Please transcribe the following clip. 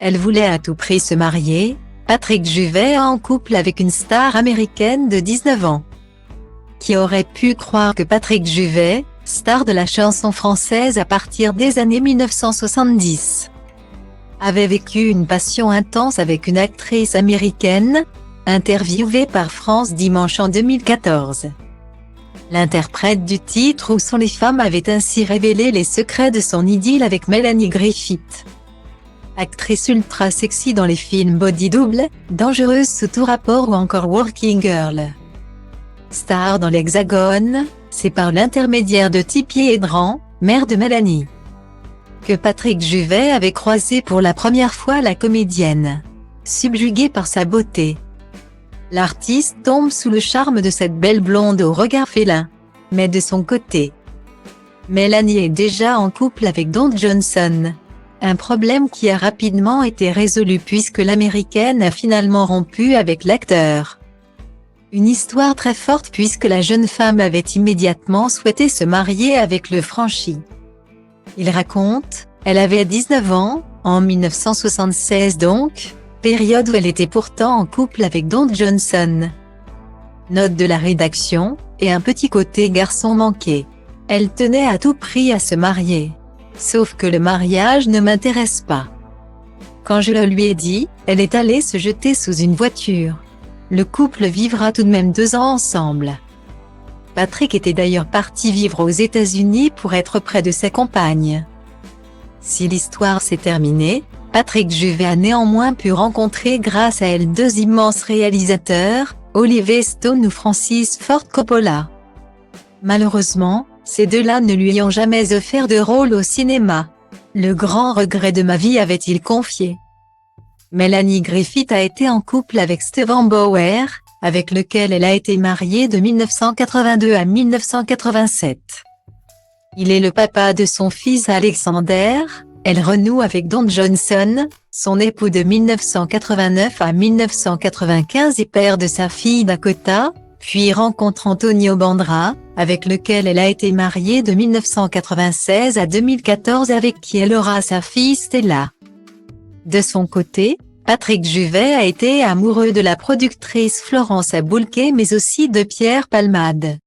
Elle voulait à tout prix se marier. Patrick Juvet en couple avec une star américaine de 19 ans. Qui aurait pu croire que Patrick Juvet, star de la chanson française à partir des années 1970, avait vécu une passion intense avec une actrice américaine, interviewée par France Dimanche en 2014. L'interprète du titre Où sont les femmes avait ainsi révélé les secrets de son idylle avec Mélanie Griffith. Actrice ultra sexy dans les films Body Double, Dangereuse sous tout rapport ou encore Working Girl. Star dans l'Hexagone, c'est par l'intermédiaire de Tippi Hedren, mère de Mélanie, que Patrick Juvet avait croisé pour la première fois la comédienne. Subjugué par sa beauté, l'artiste tombe sous le charme de cette belle blonde au regard félin. Mais de son côté, Mélanie est déjà en couple avec Don Johnson. Un problème qui a rapidement été résolu puisque l'américaine a finalement rompu avec l'acteur. Une histoire très forte puisque la jeune femme avait immédiatement souhaité se marier avec le franchi. Il raconte, elle avait 19 ans, en 1976 donc, période où elle était pourtant en couple avec Don Johnson. Note de la rédaction, et un petit côté garçon manqué. Elle tenait à tout prix à se marier. Sauf que le mariage ne m'intéresse pas. Quand je le lui ai dit, elle est allée se jeter sous une voiture. Le couple vivra tout de même 2 ans ensemble. Patrick était d'ailleurs parti vivre aux États-Unis pour être près de sa compagne. Si l'histoire s'est terminée, Patrick Juvet a néanmoins pu rencontrer grâce à elle 2 immenses réalisateurs, Oliver Stone ou Francis Ford Coppola. Malheureusement, ces 2-là ne lui ont jamais offert de rôle au cinéma. Le grand regret de ma vie avait-il confié. Mélanie Griffith a été en couple avec Steven Bauer, avec lequel elle a été mariée de 1982 à 1987. Il est le papa de son fils Alexander. Elle renoue avec Don Johnson, son époux de 1989 à 1995 et père de sa fille Dakota, puis rencontre Antonio Bandra, avec lequel elle a été mariée de 1996 à 2014 avec qui elle aura sa fille Stella. De son côté, Patrick Juvet a été amoureux de la productrice Florence Aboulquet mais aussi de Pierre Palmade.